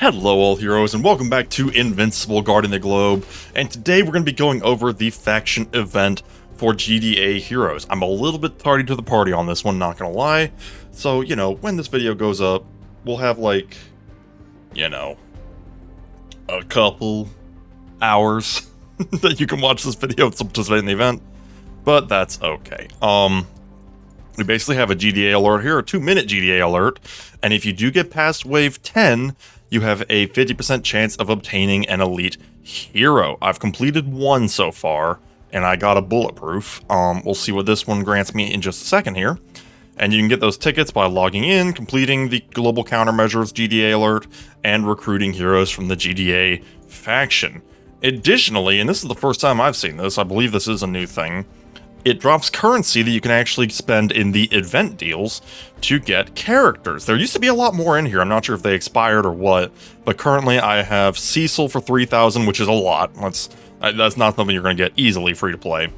Hello all heroes and welcome back to Invincible guarding the globe, and today we're going to be going over the faction event for GDA heroes. I'm a little bit tardy to the party on this one, not gonna lie, so when this video goes up we'll have like a couple hours that you can watch this video to participate in the event, but that's okay. We basically have a GDA alert here, a 2-minute GDA alert, and if you do get past wave 10, you have a 50% chance of obtaining an elite hero. I've completed one so far, and I got a bulletproof. We'll see what this one grants me in just a second here. And you can get those tickets by logging in, completing the Global Countermeasures GDA alert, and recruiting heroes from the GDA faction. Additionally, and this is the first time I've seen this, I believe this is a new thing, it drops currency that you can actually spend in the event deals to get characters. There used to be a lot more in here. I'm not sure if they expired or what, but currently I have Cecil for 3,000, which is a lot. That's not something you're going to get easily free to play.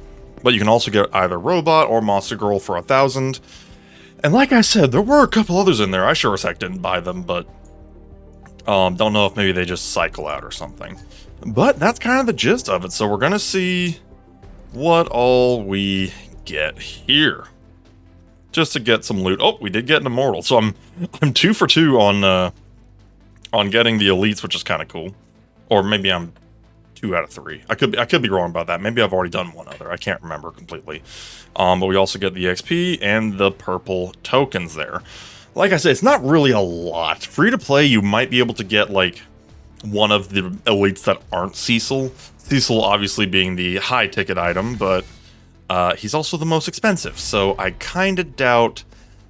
But you can also get either Robot or Monster Girl for 1,000. And like I said, there were a couple others in there. I sure as heck didn't buy them, but don't know if maybe they just cycle out or something. But that's kind of the gist of it. So we're going to see what all we get here, just to get some loot. Oh, we did get an immortal, so I'm 2 for 2 on getting the elites, which is kind of cool. Or maybe I'm 2 out of 3. I could be wrong about that. Maybe I've already done one other. I can't remember completely. But we also get the XP and the purple tokens there. Like I said, it's not really a lot. Free to play, you might be able to get like one of the elites that aren't Cecil. Cecil obviously being the high ticket item, but he's also the most expensive, so I kind of doubt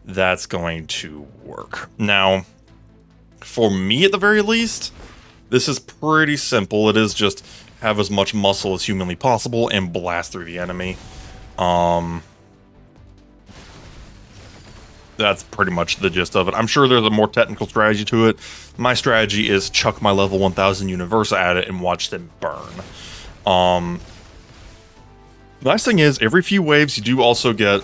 that's going to work. Now, for me at the very least, this is pretty simple. It is just have as much muscle as humanly possible and blast through the enemy. That's pretty much the gist of it. I'm sure there's a more technical strategy to it. My strategy is chuck my level 1000 Universa at it and watch them burn. The nice thing is, every few waves you do also get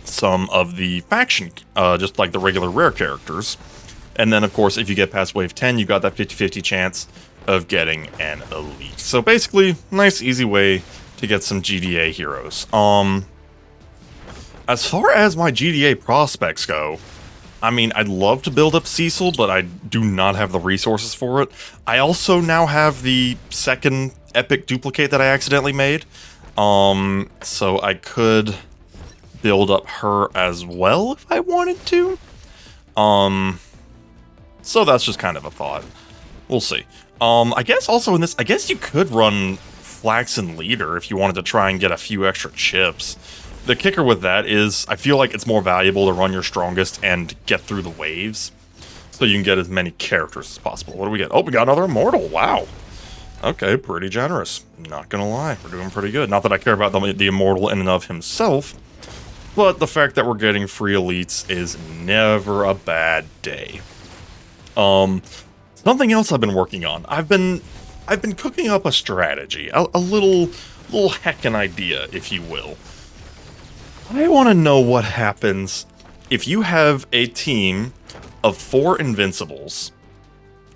some of the faction, just like the regular rare characters. And then, of course, if you get past wave 10, you got that 50-50 chance of getting an elite. So basically, nice, easy way to get some GDA heroes. As far as my GDA prospects go, I mean, I'd love to build up Cecil, but I do not have the resources for it. I also now have the second epic duplicate that I accidentally made. So I could build up her as well if I wanted to. So that's just kind of a thought. We'll see. I guess also in this, I guess you could run Flaxen Leader if you wanted to try and get a few extra chips. The kicker with that is, I feel like it's more valuable to run your strongest and get through the waves, so you can get as many characters as possible. What do we get? Oh, we got another immortal. Wow. Okay, pretty generous. Not gonna lie, we're doing pretty good. Not that I care about the immortal in and of himself, but the fact that we're getting free elites is never a bad day. Something else I've been working on. I've been cooking up a strategy, a little heckin' idea, if you will. I want to know what happens if you have a team of 4 Invincibles,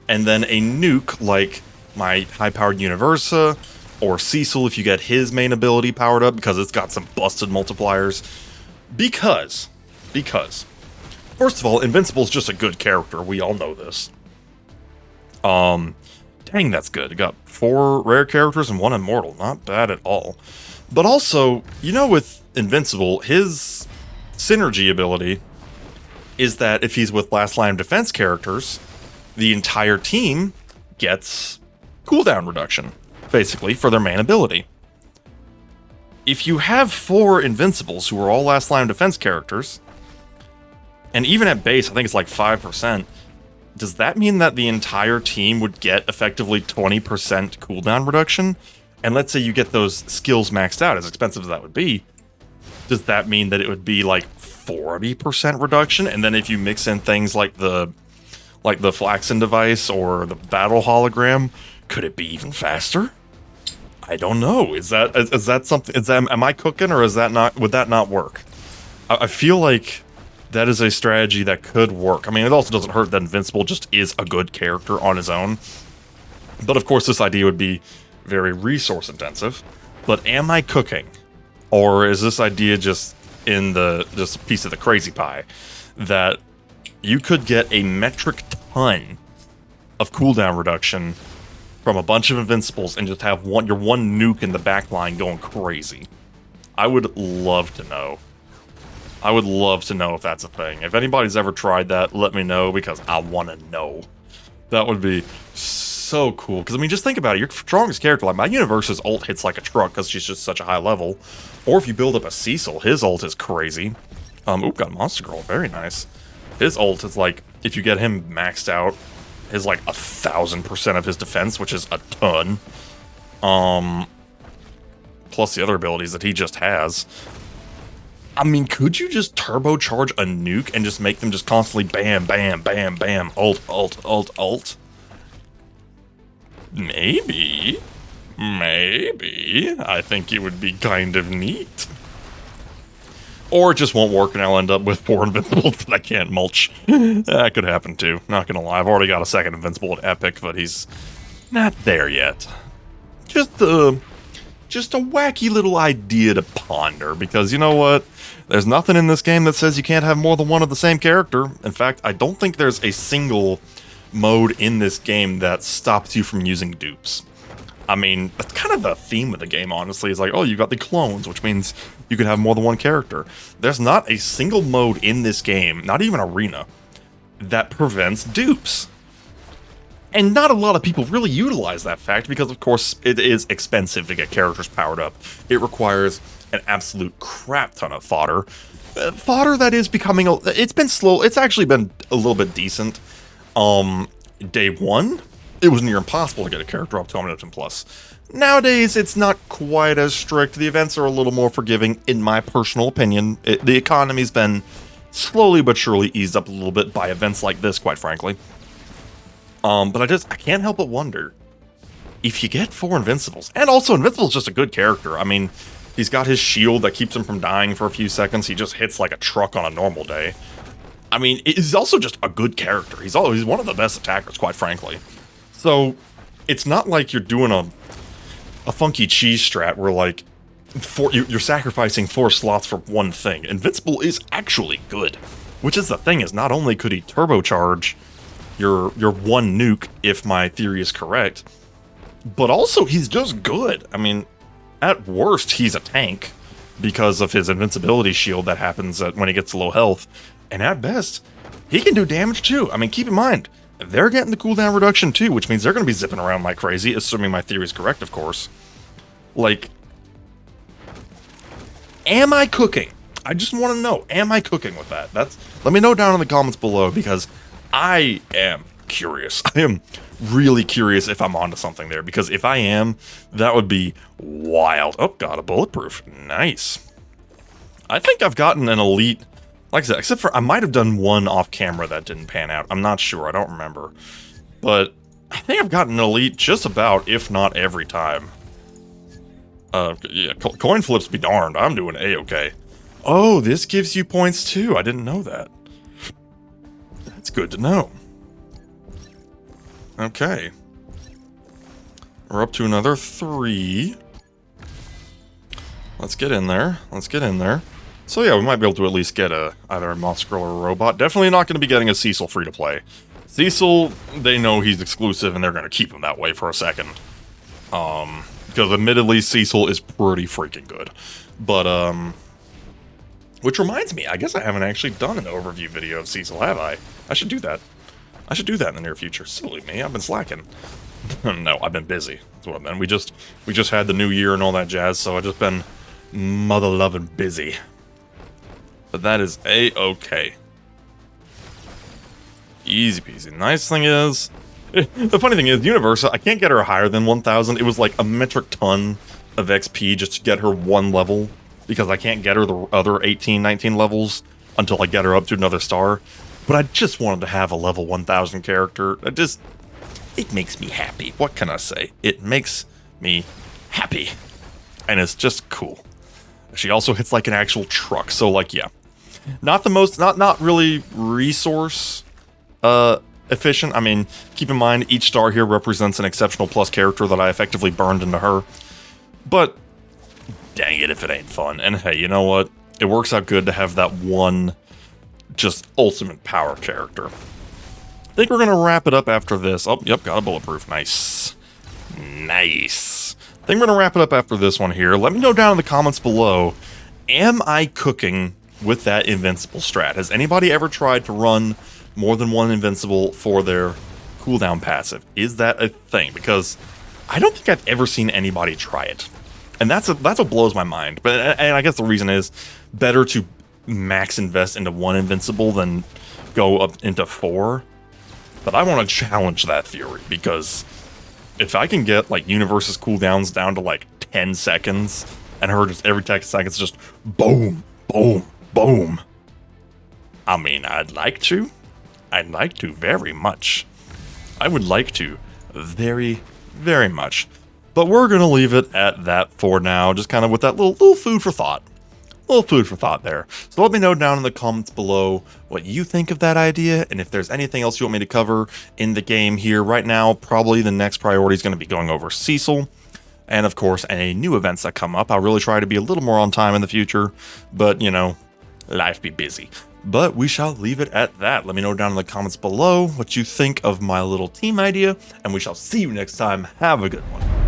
and then a nuke like my high-powered Universa, or Cecil if you get his main ability powered up, because it's got some busted multipliers. Because, first of all, Invincible's just a good character, we all know this. Dang, that's good. It got 4 rare characters and 1 immortal, not bad at all. But also, with Invincible, his synergy ability is that if he's with last line of defense characters, the entire team gets cooldown reduction, basically, for their main ability. If you have 4 Invincibles who are all last line of defense characters, and even at base, I think it's like 5%, does that mean that the entire team would get effectively 20% cooldown reduction? And let's say you get those skills maxed out, as expensive as that would be, does that mean that it would be like 40% reduction? And then if you mix in things like the Flaxen device or the battle hologram, could it be even faster? I don't know. Is that something? Am I cooking, or is that not? Would that not work? I feel like that is a strategy that could work. I mean, it also doesn't hurt that Invincible just is a good character on his own. But of course, this idea would be very resource intensive. But am I cooking? Or is this idea just just a piece of the crazy pie? That you could get a metric ton of cooldown reduction from a bunch of Invincibles and just have your one nuke in the back line going crazy. I would love to know. I would love to know if that's a thing. If anybody's ever tried that, let me know, because I want to know. That would be so cool. Because, I mean, just think about it. Your strongest character, like my Universe's ult hits like a truck because she's just such a high level. Or if you build up a Cecil, his ult is crazy. Oop, got Monster Girl. Very nice. His ult is like, if you get him maxed out, is like 1,000% of his defense, which is a ton. Plus the other abilities that he just has. I mean, could you just turbocharge a nuke and just make them just constantly bam, bam, bam, bam, ult, ult, ult, ult? Maybe. Maybe. I think it would be kind of neat. Or it just won't work and I'll end up with 4 Invincibles that I can't mulch. That could happen too. Not gonna lie, I've already got a second Invincible at Epic, but he's not there yet. Just a wacky little idea to ponder, because you know what? There's nothing in this game that says you can't have more than one of the same character. In fact, I don't think there's a single mode in this game that stops you from using dupes. I mean, that's kind of the theme of the game, honestly. It's like, oh, you got the clones, which means you can have more than one character. There's not a single mode in this game, not even Arena, that prevents dupes. And not a lot of people really utilize that fact because, of course, it is expensive to get characters powered up. It requires an absolute crap ton of fodder. Fodder that is becoming... It's been slow. It's actually been a little bit decent. Day 1, it was near impossible to get a character up to Omnipotent Plus. Nowadays, it's not quite as strict. The events are a little more forgiving, in my personal opinion. The economy's been slowly but surely eased up a little bit by events like this, quite frankly. But I can't help but wonder, if you get 4 Invincibles, and also Invincible's just a good character. I mean, he's got his shield that keeps him from dying for a few seconds. He just hits like a truck on a normal day. I mean, he's also just a good character. He's one of the best attackers, quite frankly. So, it's not like you're doing a funky cheese strat where, like, you're sacrificing 4 slots for one thing. Invincible is actually good. Which is the thing, is not only could he turbocharge your one nuke, if my theory is correct, but also he's just good. I mean, at worst, he's a tank because of his invincibility shield that happens when he gets low health. And at best, he can do damage too. I mean, keep in mind, they're getting the cooldown reduction too, which means they're going to be zipping around like crazy, assuming my theory is correct, of course. Like, am I cooking? I just want to know, am I cooking with that? Let me know down in the comments below, because I am curious. I am really curious if I'm onto something there, because if I am, that would be wild. Oh, got a bulletproof. Nice. I think I've gotten an elite, like I said, except for I might have done one off camera that didn't pan out. I'm not sure. I don't remember. But I think I've gotten an elite just about, if not every time. Yeah, coin flips be darned. I'm doing A-okay. Oh, this gives you points too. I didn't know that. That's good to know. Okay. We're up to another 3. Let's get in there. Let's get in there. So yeah, we might be able to at least get either a Monster Girl or a Robot. Definitely not going to be getting a Cecil free to play. Cecil, they know he's exclusive and they're going to keep him that way for a second. Because admittedly, Cecil is pretty freaking good. But, which reminds me, I guess I haven't actually done an overview video of Cecil, have I? I should do that. I should do that in the near future. Silly me, I've been slacking. No, I've been busy. That's what I've been. We just had the new year and all that jazz, so I've just been mother-loving busy. But that is A-okay. Easy peasy. Nice thing is, the funny thing is, Universe, I can't get her higher than 1,000. It was like a metric ton of XP just to get her 1 level, because I can't get her the other 18, 19 levels until I get her up to another star. But I just wanted to have a level 1,000 character. It makes me happy. What can I say? It makes me happy. And it's just cool. She also hits like an actual truck, so like, yeah. Not the most, not really resource efficient. I mean, keep in mind each star here represents an exceptional plus character that I effectively burned into her. But dang it if it ain't fun. And hey, you know what? It works out good to have that one just ultimate power character. I think we're going to wrap it up after this. Oh, yep, got a bulletproof. Nice. Nice. I think we're going to wrap it up after this one here. Let me know down in the comments below, am I cooking with that Invincible strat? Has anybody ever tried to run more than one Invincible for their cooldown passive? Is that a thing? Because I don't think I've ever seen anybody try it. And that's what blows my mind. But and I guess the reason is better to max invest into one Invincible than go up into 4. But I want to challenge that theory, because if I can get like Universe's cooldowns down to like 10 seconds and her just every 10 seconds just boom, boom, boom. I mean, I'd like to. I'd like to very much. I would like to very, very much. But we're going to leave it at that for now, just kind of with that little food for thought. Little food for thought there. So let me know down in the comments below what you think of that idea, and if there's anything else you want me to cover in the game here. Right now, probably the next priority is going to be going over Cecil, and of course, any new events that come up. I'll really try to be a little more on time in the future, but, you know, life be busy. But we shall leave it at that. Let me know down in the comments below what you think of my little team idea, and we shall see you next time. Have a good one.